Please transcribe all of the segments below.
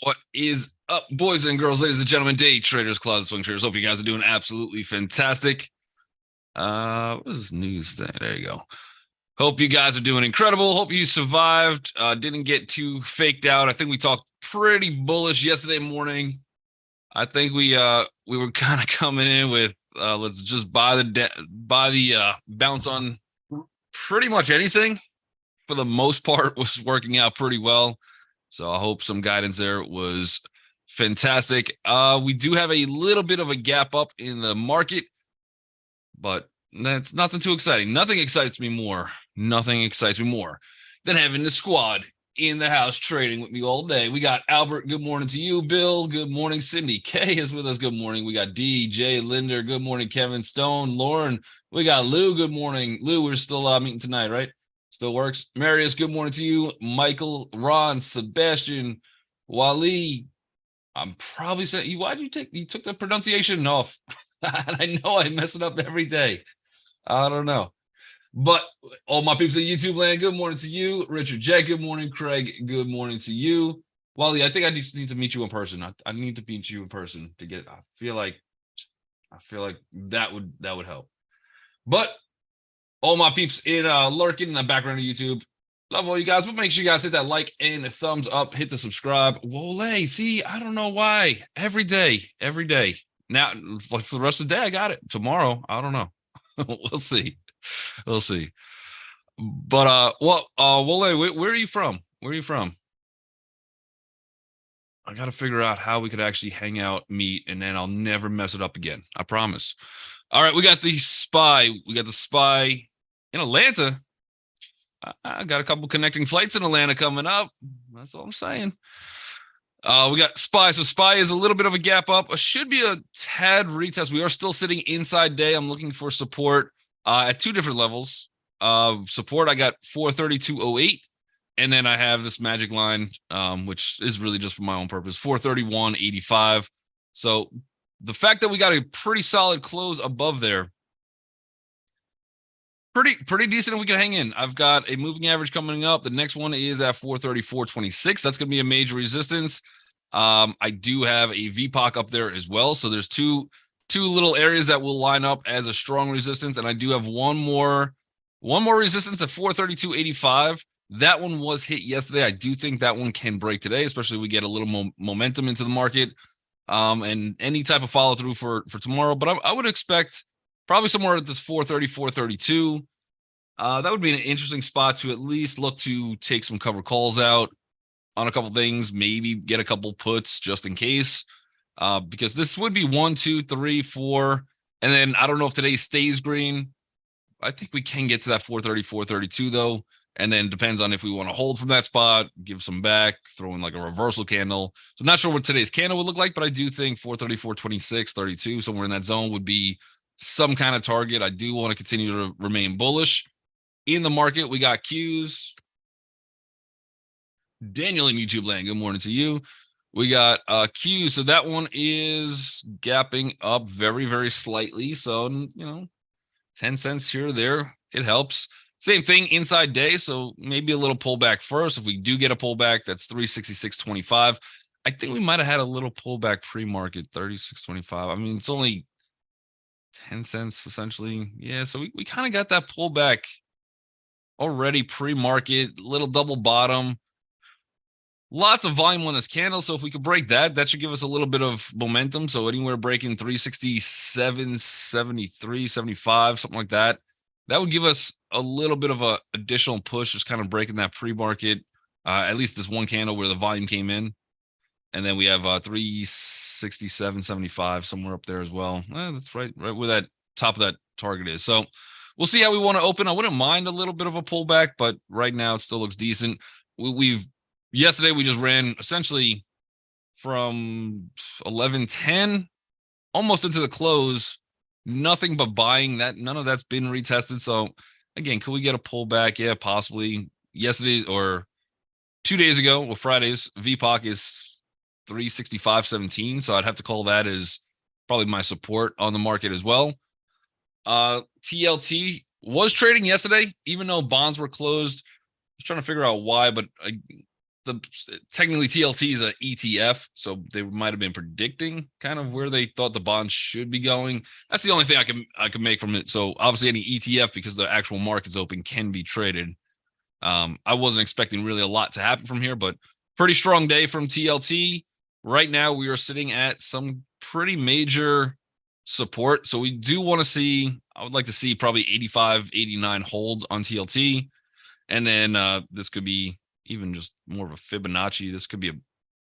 What is up, boys and girls, ladies and gentlemen, day traders, closet swing traders? Hope you guys are doing absolutely fantastic. What is this news thing? There you go. Hope you guys are doing incredible. Hope you survived. Didn't get too faked out. I think we talked pretty bullish yesterday morning. I think we were kind of coming in with let's just buy the bounce on pretty much anything. For the most part, was working out pretty well. So I hope some guidance there was fantastic. We do have a little bit of a gap up in the market, but that's nothing too exciting. Nothing excites me more. Nothing excites me more than having the squad in the house trading with me all day. We got Albert. Good morning to you. Bill. Good morning. Cindy K is with us. Good morning. We got DJ Linder. Good morning. Kevin Stone. Lauren. We got Lou. Good morning. Lou, we're still meeting tonight, right? Still works. Marius, good morning to you. Michael, Ron, Sebastian, Wally. I'm probably saying you. Why did you took the pronunciation off? And I know I mess it up every day. I don't know. But all my peeps at YouTube land, good morning to you. Richard J, good morning. Craig, good morning to you. Wally, I think I just need to meet you in person. I need to meet you in person to get. I feel like that would help. But all my peeps in lurking in the background of YouTube. Love all you guys, but make sure you guys hit that like and a thumbs up, hit the subscribe. Whoa, see, I don't know why. Every day. Now, for the rest of the day, I got it. Tomorrow, I don't know. We'll see. But Wole, where are you from? I got to figure out how we could actually hang out, meet, and then I'll never mess it up again. I promise. All right, we got the spy. In Atlanta. I got a couple connecting flights in Atlanta coming up. That's all I'm saying. We got SPY. So SPY is a little bit of a gap up. It should be a tad retest. We are still sitting inside day. I'm looking for support at two different levels. Support, I got 432.08. And then I have this magic line, which is really just for my own purpose, 431.85. So the fact that we got a pretty solid close above there, pretty decent if we can hang in. I've got a moving average coming up. The next one is at 434.26. That's going to be a major resistance. I do have a VPOC up there as well. So there's two little areas that will line up as a strong resistance. And I do have one more resistance at 432.85. That one was hit yesterday. I do think that one can break today, especially if we get a little momentum into the market. And any type of follow through for tomorrow. But I would expect probably somewhere at this 430, 432. That would be an interesting spot to at least look to take some cover calls out on a couple things, maybe get a couple puts just in case. Because this would be 1, 2, 3, 4. And then I don't know if today stays green. I think we can get to that 430, 432 though. And then depends on if we want to hold from that spot, give some back, throw in like a reversal candle. So I'm not sure what today's candle would look like, but I do think 434, 26, 32, somewhere in that zone would be some kind of target. I do want to continue to remain bullish in the market. We got Q's. Daniel in YouTube land, good morning to you. We got Q. So that one is gapping up very, very slightly. So, 10 cents here or there, it helps. Same thing inside day. So maybe a little pullback first. If we do get a pullback, that's 366.25. I think we might have had a little pullback pre-market, 36.25. I mean, it's only 10 cents essentially. Yeah, so we kind of got that pullback already pre-market, little double bottom. Lots of volume on this candle. So if we could break that, that should give us a little bit of momentum. So anywhere breaking 367, 73, 75, something like that. That would give us a little bit of a additional push, just kind of breaking that pre-market, at least this one candle where the volume came in. And then we have 367.75 somewhere up there as well. That's right where that top of that target is. So we'll see how we want to open. I wouldn't mind a little bit of a pullback, but right now it still looks decent. Yesterday we just ran essentially from 11:10 almost into the close. Nothing but buying. None of that's been retested. So again, could we get a pullback? Yeah, possibly. Yesterday or 2 days ago, well, Friday's VPOC is 365.17. So I'd have to call that as probably my support on the market as well. TLT was trading yesterday, even though bonds were closed. I was trying to figure out why, but technically TLT is a ETF, so they might have been predicting kind of where they thought the bond should be going. That's the only thing I can make from it. So obviously any ETF, because the actual market's open, can be traded. I wasn't expecting really a lot to happen from here, but pretty strong day from TLT. Right now we are sitting at some pretty major support. So we do want to see, I would like to see probably 85, 89 holds on TLT. And then this could be even just more of a Fibonacci. This could be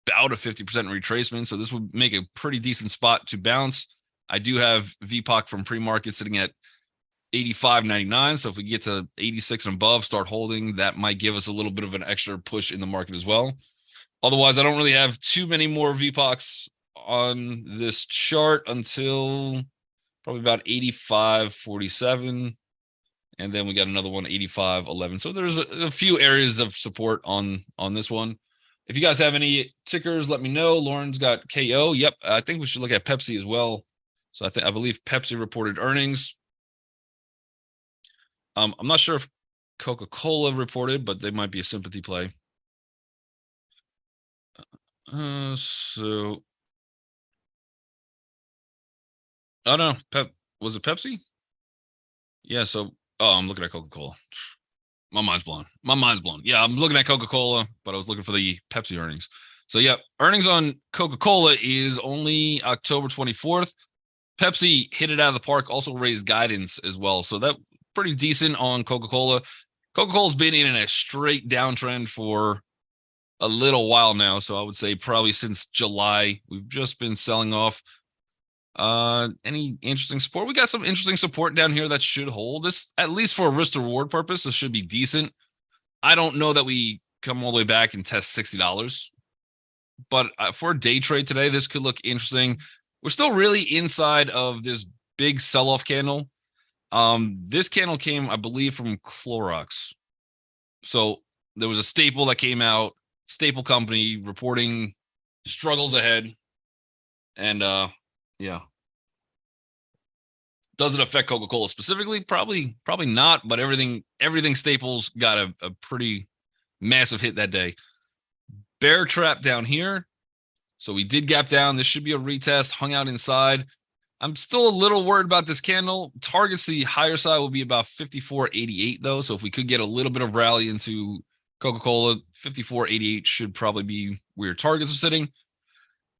about a 50% retracement. So this would make a pretty decent spot to bounce. I do have VPOC from pre-market sitting at 85.99. So if we get to 86 and above, start holding, that might give us a little bit of an extra push in the market as well. Otherwise, I don't really have too many more VPOCs on this chart until probably about 85.47. And then we got another one, 85.11. So there's a few areas of support on this one. If you guys have any tickers, let me know. Lauren's got KO. Yep, I think we should look at Pepsi as well. So I believe Pepsi reported earnings. I'm not sure if Coca-Cola reported, but they might be a sympathy play. So oh no, was it Pepsi? Yeah, so I'm looking at Coca-Cola. My mind's blown. Yeah, I'm looking at Coca-Cola, but I was looking for the Pepsi earnings. So yeah, earnings on Coca-Cola is only October 24th. Pepsi hit it out of the park, also raised guidance as well. So that pretty decent on Coca-Cola. Coca-Cola's been in a straight downtrend for a little while now. So I would say probably since July, we've just been selling off. Any interesting support? We got some interesting support down here that should hold this, at least for a risk to reward purpose. This should be decent. I don't know that we come all the way back and test $60, but for a day trade today, this could look interesting. We're still really inside of this big sell-off candle. This candle came, I believe, from Clorox. So there was a staple that came out, staple company reporting struggles ahead. And yeah. Does it affect Coca-Cola specifically? Probably not, but everything staples got a pretty massive hit that day. Bear trap down here. So we did gap down. This should be a retest, hung out inside. I'm still a little worried about this candle. Targets the higher side will be about 54.88 though. So if we could get a little bit of rally into Coca-Cola, 54.88 should probably be where targets are sitting.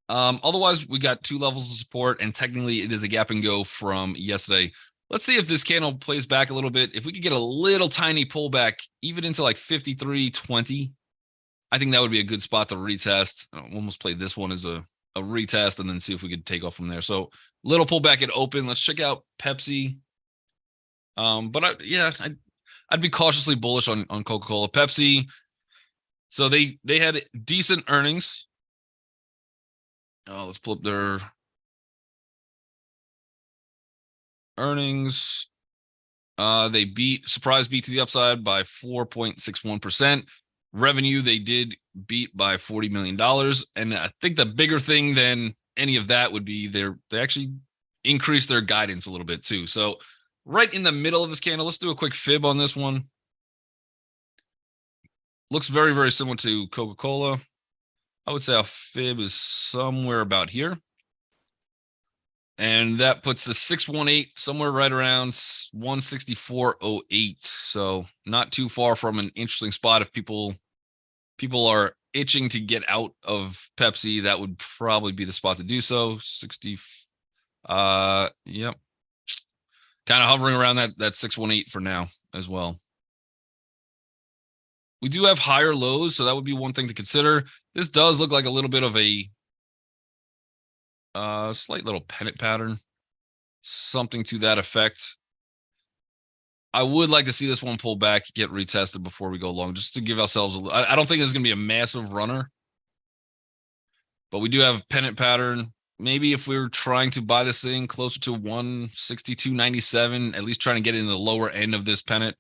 Otherwise, we got two levels of support, and technically it is a gap and go from yesterday. Let's see if this candle plays back a little bit. If we could get a little tiny pullback, even into like 53.20, I think that would be a good spot to retest. I'll almost play this one as a retest and then see if we could take off from there. So little pullback at open. Let's check out Pepsi. But I'd be cautiously bullish on Coca-Cola. Pepsi. So they had decent earnings. Let's pull up their earnings. They surprise beat to the upside by 4.61%. Revenue, they did beat by $40 million. And I think the bigger thing than any of that would be they actually increased their guidance a little bit too. So right in the middle of this candle, let's do a quick fib on this one. Looks very, very similar to Coca-Cola. I would say a fib is somewhere about here. And that puts the 618 somewhere right around 164.08. So not too far from an interesting spot. If people are itching to get out of Pepsi, that would probably be the spot to do so. 60. Yep. Kind of hovering around that 618 for now as well. We do have higher lows, so that would be one thing to consider. This does look like a little bit of a slight little pennant pattern, something to that effect. I would like to see this one pull back, get retested before we go long, just to give ourselves I don't think this is going to be a massive runner, but we do have pennant pattern. Maybe if we were trying to buy this thing closer to 162.97, at least trying to get in the lower end of this pennant,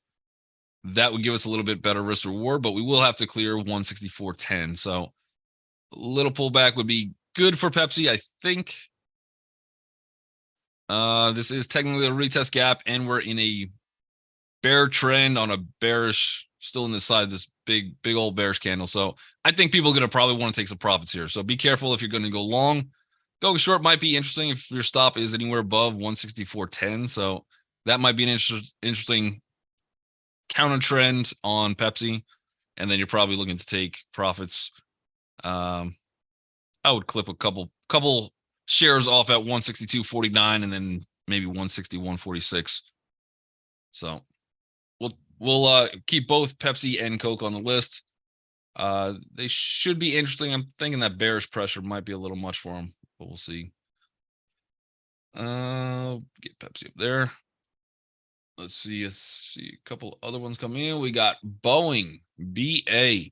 that would give us a little bit better risk reward, but we will have to clear 164.10. So a little pullback would be good for Pepsi, I think. This is technically a retest gap, and we're in a bear trend on a bearish still in this side, this big old bearish candle. So I think people are going to probably want to take some profits here. So be careful if you're going to go long. Going short might be interesting if your stop is anywhere above 164.10. So that might be an interesting counter trend on Pepsi. And then you're probably looking to take profits. I would clip a couple shares off at 162.49 and then maybe 161.46. So we'll keep both Pepsi and Coke on the list. They should be interesting. I'm thinking that bearish pressure might be a little much for them, but we'll see. Get Pepsi up there. Let's see a couple other ones coming in. We got Boeing, BA.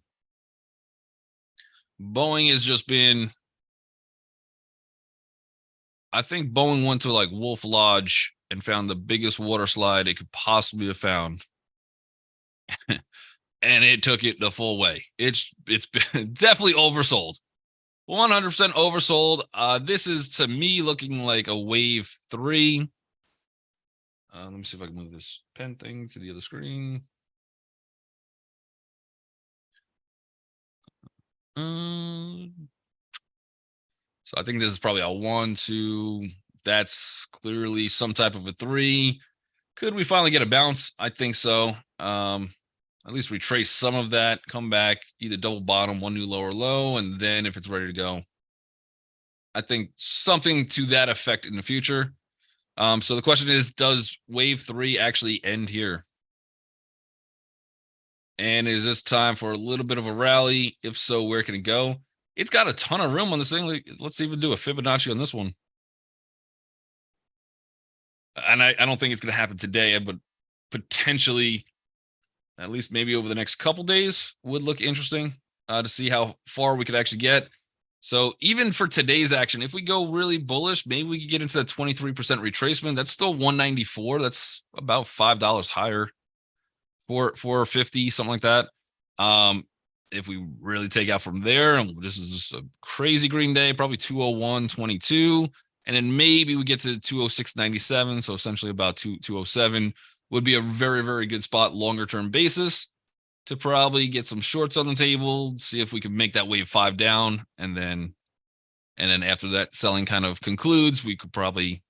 Boeing has just been, I think Boeing went to like Wolf Lodge and found the biggest water slide it could possibly have found. And it took it the full way. It's been definitely oversold. 100% oversold. This is, to me, looking like a wave 3. Let me see if I can move this pen thing to the other screen. So I think this is probably a 1, 2. That's clearly some type of a 3. Could we finally get a bounce? I think so. At least retrace some of that, come back, either double bottom, one new lower low, and then if it's ready to go, I think something to that effect in the future. So the question is, does wave 3 actually end here? And is this time for a little bit of a rally? If so, where can it go? It's got a ton of room on this thing. Let's even do a Fibonacci on this one. And I don't think it's going to happen today, but potentially, at least maybe over the next couple days, would look interesting to see how far we could actually get. So even for today's action, if we go really bullish, maybe we could get into that 23% retracement. That's still 194. That's about $5 higher, 450, something like that. If we really take out from there, and this is just a crazy green day, probably 201.22, and then maybe we get to 206.97. So essentially about 207 would be a very, very good spot, longer term basis, to probably get some shorts on the table, see if we can make that wave 5 down, and then after that selling kind of concludes, we could probably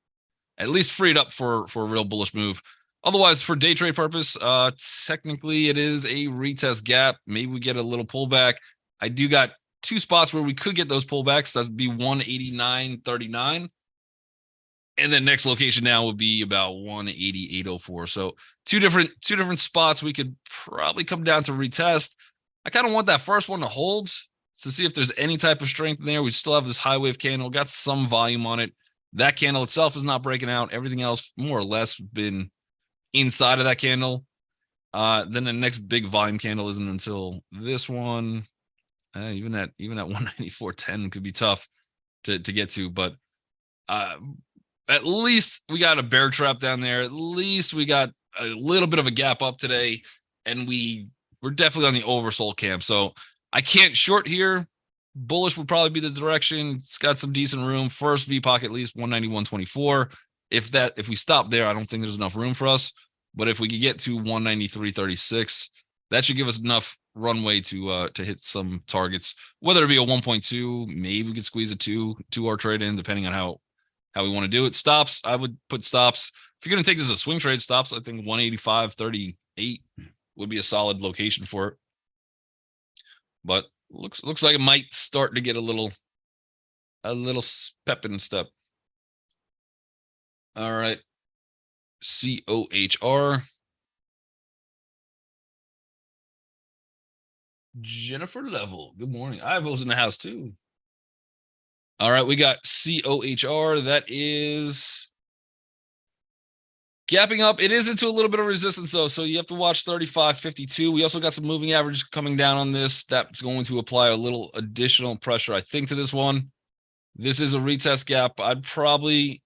at least free it up for a real bullish move. Otherwise, for day trade purpose, technically it is a retest gap. Maybe we get a little pullback. I do got 2 spots where we could get those pullbacks. That'd be 189.39. And then next location now would be about 188.04. So two different spots we could probably come down to retest. I kind of want that first one to hold to see if there's any type of strength in there. We still have this high wave candle, got some volume on it. That candle itself is not breaking out. Everything else more or less been inside of that candle. Then the next big volume candle isn't until this one. Even at 194.10 could be tough to get to, but at least we got a bear trap down there. At least we got a little bit of a gap up today, and we're definitely on the oversold camp. So I can't short here. Bullish would probably be the direction. It's got some decent room. First VPOC at least 191.24. If we stop there, I don't think there's enough room for us. But if we could get to 193.36, that should give us enough runway to hit some targets. Whether it be a 1.2, maybe we could squeeze a 2 our trade in, depending on how we want to do it. Stops, I would put stops. If you're going to take this as a swing trade, stops, I think 185.38 would be a solid location for it. But looks like it might start to get a little pep in step. All right. COHR. Jennifer Level. Good morning. Ivo's in the house too. All right, we got COHR. That is gapping up. It is into a little bit of resistance though, so you have to watch 35.52. We also got some moving averages coming down on this. That's going to apply a little additional pressure, I think, to this one. This is a retest gap. I'd probably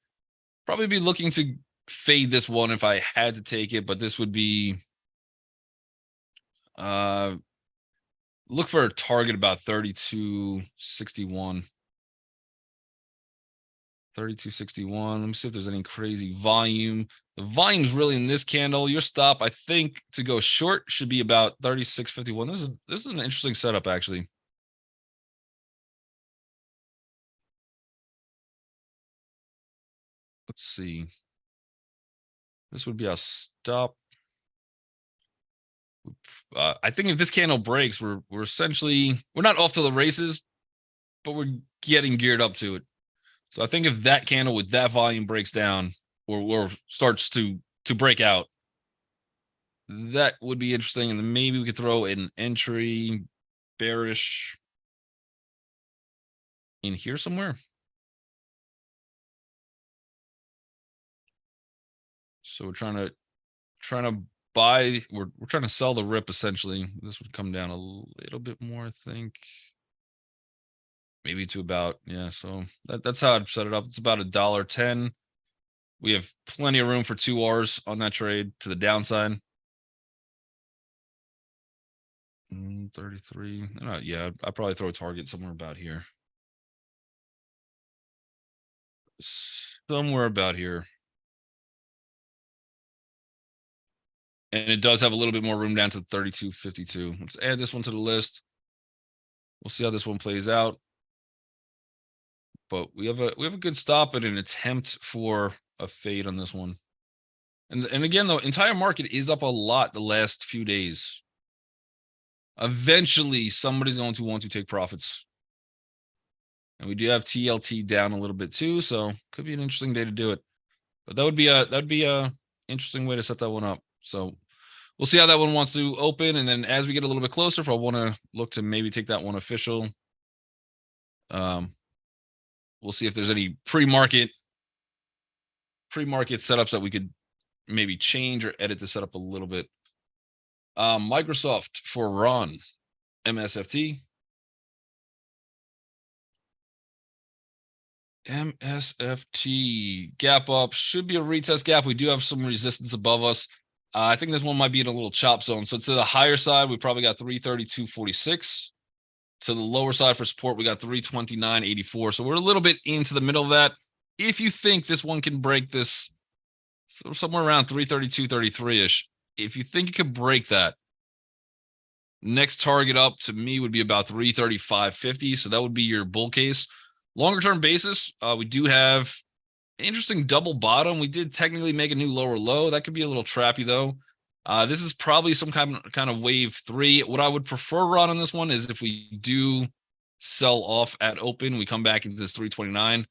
be looking to fade this one if I had to take it, but this would be look for a target about 32.61. 32.61. Let me see if there's any crazy volume. The volume's really in this candle. Your stop, I think, to go short should be about 36.51. This is an interesting setup, actually. Let's see. This would be a stop. I think if this candle breaks, we're essentially, we're not off to the races, but we're getting geared up to it. So I think if that candle with that volume breaks down or starts to break out, that would be interesting. And then maybe we could throw an entry bearish in here somewhere. So we're trying to buy, we're trying to sell the rip essentially. This would come down a little bit more, I think. Maybe to about, yeah, so that's how I'd set it up. It's about $1.10. We have plenty of room for 2 R's on that trade to the downside. 33. Yeah, I'd probably throw a target somewhere about here. Somewhere about here. And it does have a little bit more room down to 32.52. Let's add this one to the list. We'll see how this one plays out. But we have a good stop and an attempt for a fade on this one. And again, the entire market is up a lot the last few days. Eventually, somebody's going to want to take profits. And we do have TLT down a little bit too, so could be an interesting day to do it. But that would be a interesting way to set that one up. So we'll see how that one wants to open. And then as we get a little bit closer, if I want to look to maybe take that one official, we'll see if there's any pre-market setups that we could maybe change or edit the setup a little bit. Microsoft for Ron, MSFT. MSFT gap up, should be a retest gap. We do have some resistance above us. I think this one might be in a little chop zone. So to the higher side, we probably got 332.46. To the lower side for support, we got 329.84. So we're a little bit into the middle of that. If you think this one can break this, so somewhere around 332.33-ish, if you think it could break that, next target up to me would be about 335.50. So that would be your bull case. Longer term basis, we do have interesting double bottom. We did technically make a new lower low. That could be a little trappy though. This is probably some kind of wave 3. What I would prefer run on this one is if we do sell off at open, we come back into this 329,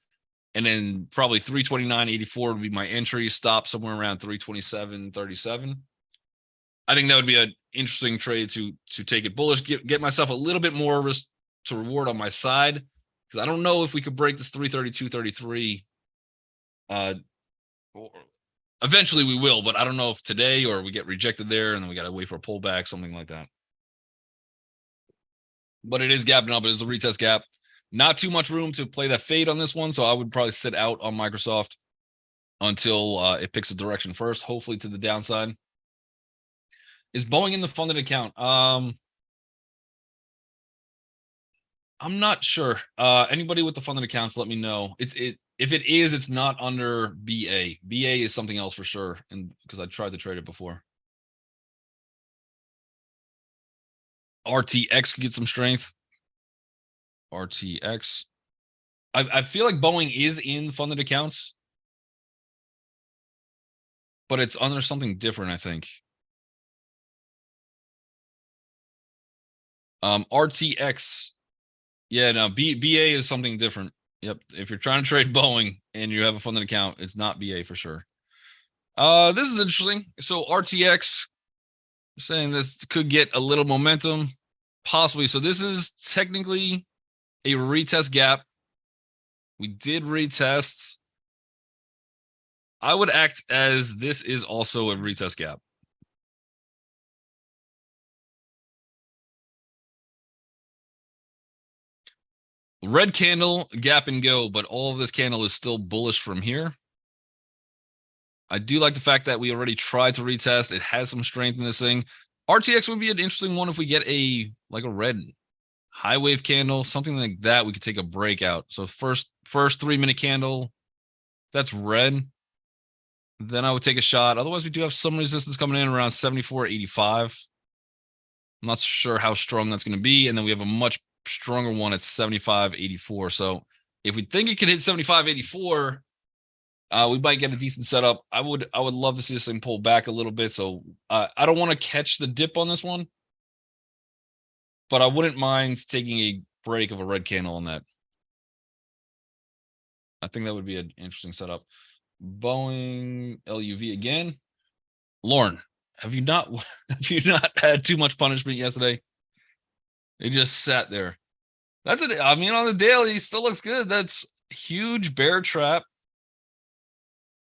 and then probably 329.84 would be my entry. Stop somewhere around 327.37. I think that would be an interesting trade to take it bullish, get myself a little bit more risk to reward on my side, because I don't know if we could break this 332.33. Eventually we will, but I don't know if today or we get rejected there and then we got to wait for a pullback, something like that. But it is gapping up. It is a retest gap. Not too much room to play that fade on this one, so I would probably sit out on Microsoft until it picks a direction first, hopefully to the downside. Is Boeing in the funded account? I'm not sure. Anybody with the funded accounts, let me know. If it is, it's not under BA. BA is something else for sure, and because I tried to trade it before. RTX could get some strength. RTX. I feel like Boeing is in funded accounts, but it's under something different, I think. RTX. Yeah, no, BA is something different. Yep. If you're trying to trade Boeing and you have a funded account, it's not BA for sure. This is interesting. So RTX, saying this could get a little momentum, possibly. So this is technically a retest gap. We did retest. I would act as this is also a retest gap. Red candle, gap and go, but all of this candle is still bullish from here. I do like the fact that we already tried to retest. It has some strength in this thing. RTX would be an interesting one if we get a red high wave candle, something like that. We could take a breakout. So first 3-minute candle, that's red, then I would take a shot. Otherwise, we do have some resistance coming in around 74.85. I'm not sure how strong that's going to be. And then we have a much stronger one at 75.84. So if we think it can hit 75.84, we might get a decent setup. I would love to see this thing pull back a little bit. So I don't want to catch the dip on this one, but I wouldn't mind taking a break of a red candle on that. I think that would be an interesting setup. Boeing LUV again. Lauren, have you not had too much punishment yesterday? It just sat there. That's it. I mean, on the daily, still looks good. That's huge bear trap.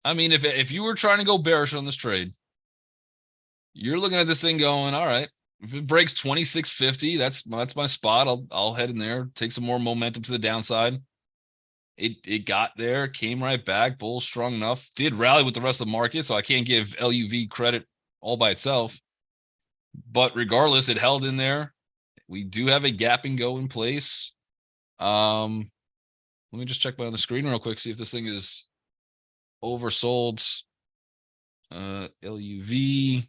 I mean, if you were trying to go bearish on this trade, you're looking at this thing going, all right, if it breaks 26.50, that's my spot. I'll head in there, take some more momentum to the downside. It got there, came right back, bull strong enough, did rally with the rest of the market, so I can't give LUV credit all by itself. But regardless, it held in there. We do have a gap and go in place. Let me just check by on the screen real quick, see if this thing is oversold. LUV.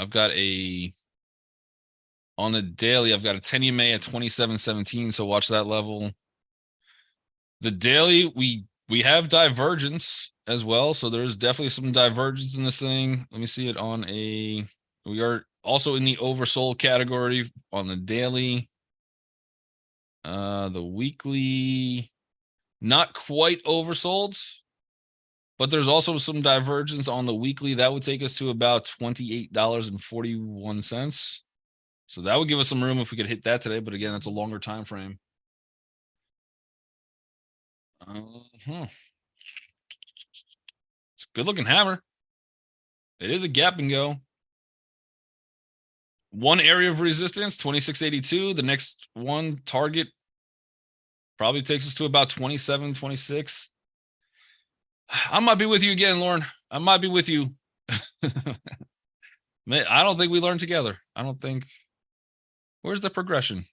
I've got on the daily, I've got a 10 EMA at 27.17, so watch that level. The daily, we have divergence as well, so there's definitely some divergence in this thing. Let me see it on we are also in the oversold category on the daily. The weekly, not quite oversold, but there's also some divergence on the weekly. That would take us to about $28.41. So that would give us some room if we could hit that today. But again, that's a longer time frame. It's a good looking hammer. It is a gap and go. One area of resistance, 26.82. The next one target probably takes us to about 27, 26. I might be with you again, Lauren. I might be with you. Man, I don't think we learned together. I don't think. Where's the progression?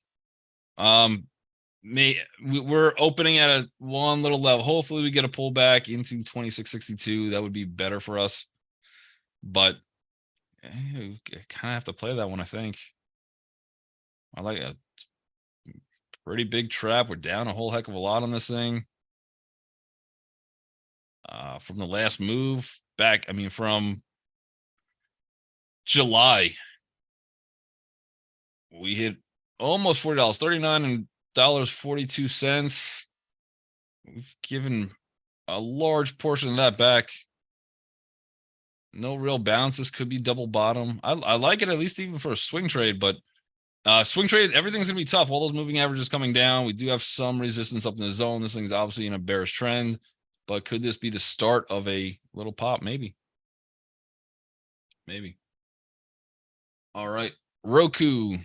We're opening at one little level. Hopefully we get a pullback into 26.62. That would be better for us. But we kind of have to play that one, I think. I like a pretty big trap. We're down a whole heck of a lot on this thing. From the last move back, I mean, from July, we hit almost $40, $39.42. We've given a large portion of that back. No real bounce. This could be double bottom. I like it, at least even for a swing trade, but swing trade, everything's gonna be tough. All those moving averages coming down. We do have some resistance up in the zone. This thing's obviously in a bearish trend, but could this be the start of a little pop? Maybe. All right, Roku,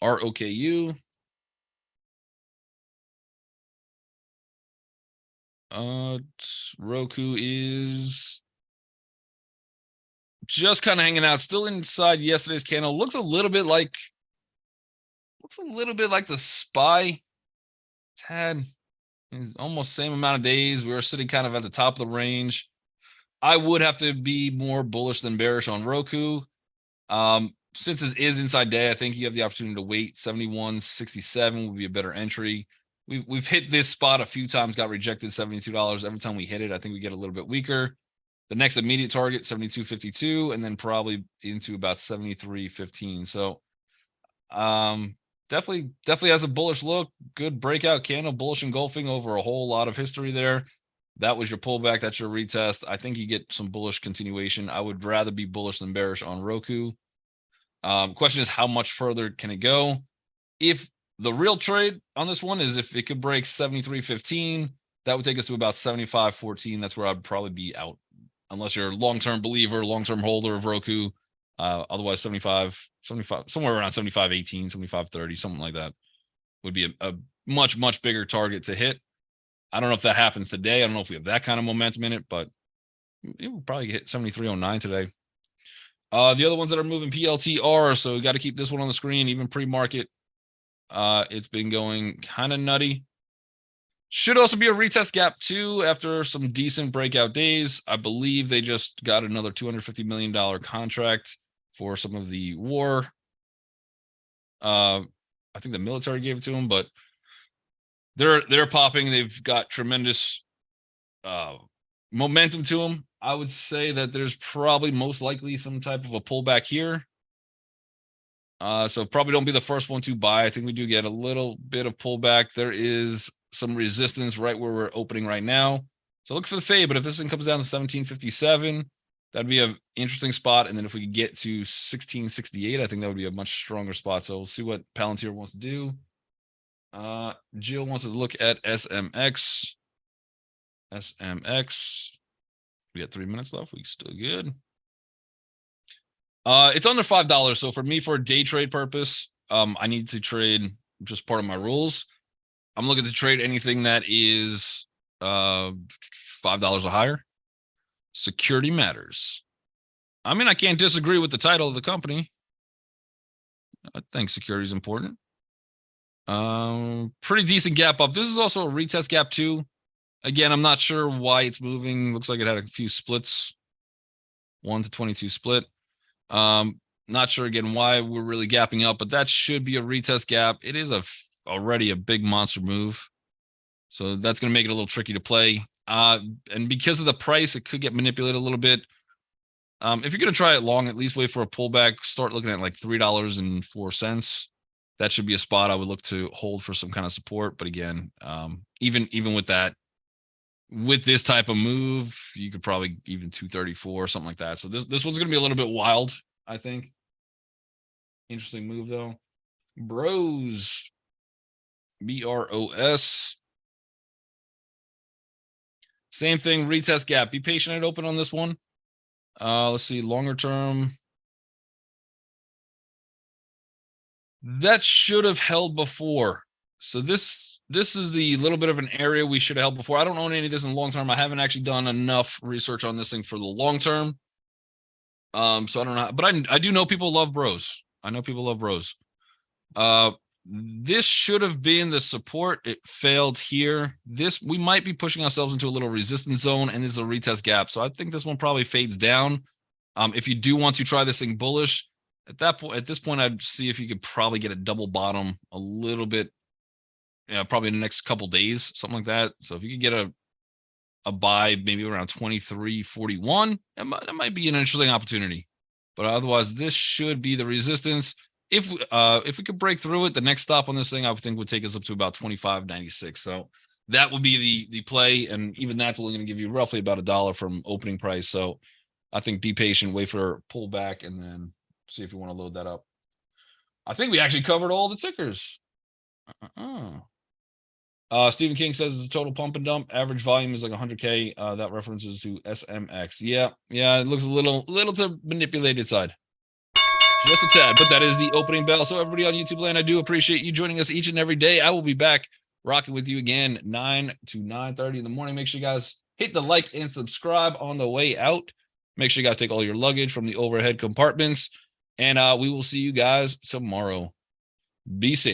ROKU. Roku is just kind of hanging out, still inside yesterday's candle. Looks a little bit like the SPY. Tad is almost same amount of days. We were sitting kind of at the top of the range. I would have to be more bullish than bearish on Roku. Since it is inside day, I think you have the opportunity to wait. 71.67 would be a better entry. We've hit this spot a few times, got rejected $72. Every time we hit it, I think we get a little bit weaker. The next immediate target, 72.52, and then probably into about 73.15. So definitely has a bullish look. Good breakout candle, bullish engulfing over a whole lot of history there. That was your pullback. That's your retest. I think you get some bullish continuation. I would rather be bullish than bearish on Roku. Question is, how much further can it go? If the real trade on this one is if it could break 73.15, that would take us to about 75.14. That's where I'd probably be out, unless you're a long-term believer, long-term holder of Roku. Otherwise, 75, somewhere around 75.18, 75.30, something like that would be a much, much bigger target to hit. I don't know if that happens today. I don't know if we have that kind of momentum in it, but it will probably hit 73.09 today. The other ones that are moving PLT are, so we got to keep this one on the screen, even pre-market. It's been going kind of nutty. Should also be a retest gap too after some decent breakout days. I believe they just got another $250 million contract for some of the war. I think the military gave it to them, but they're popping. They've got tremendous momentum to them. I would say that there's probably most likely some type of a pullback here. So probably don't be the first one to buy. I think we do get a little bit of pullback. There is some resistance right where we're opening right now. So look for the fade, but if this thing comes down to 1757, that'd be an interesting spot. And then if we could get to 1668, I think that would be a much stronger spot. So we'll see what Palantir wants to do. Jill wants to look at SMX. We got 3 minutes left. We still good. It's under $5. So for me, for a day trade purpose, I need to trade just part of my rules. I'm looking to trade anything that is $5 or higher. Security matters. I mean, I can't disagree with the title of the company. I think security is important. Pretty decent gap up. This is also a retest gap too. Again, I'm not sure why it's moving. Looks like it had a few splits. 1 to 22 split. Not sure again why we're really gapping up, but that should be a retest gap. It is already a big monster move. So that's going to make it a little tricky to play. And because of the price, it could get manipulated a little bit. If you're going to try it long, at least wait for a pullback. Start looking at like $3.04. That should be a spot I would look to hold for some kind of support. But again, even with that, with this type of move, you could probably even 234 or something like that. So this one's going to be a little bit wild, I think. Interesting move though. Bros. BROS. Same thing, retest gap. Be patient and open on this one. Let's see, longer term. That should have held before. So this is the little bit of an area we should have held before. I don't own any of this in the long term. I haven't actually done enough research on this thing for the long term. So I don't know, but I do know people love bros. I know people love bros. This should have been the support. It failed here. We might be pushing ourselves into a little resistance zone, and this is a retest gap. So I think this one probably fades down. If you do want to try this thing bullish, at this point, I'd see if you could probably get a double bottom a little bit. Yeah, probably in the next couple days, something like that. So if you could get a buy maybe around 23.41, that might be an interesting opportunity. But otherwise, this should be the resistance. If we could break through it, the next stop on this thing, I would think would take us up to about 25.96. So that would be the play, and even that's only going to give you roughly about $1 from opening price. So I think be patient, wait for a pullback, and then see if you want to load that up. I think we actually covered all the tickers. Stephen King says the total pump and dump average volume is like 100K. That references to SMX. Yeah, it looks a little to manipulated side. Just a tad, but that is the opening bell. So everybody on YouTube land, I do appreciate you joining us each and every day. I will be back rocking with you again 9 to 9:30 in the morning. Make sure you guys hit the like and subscribe on the way out. Make sure you guys take all your luggage from the overhead compartments, and we will see you guys tomorrow. Be safe.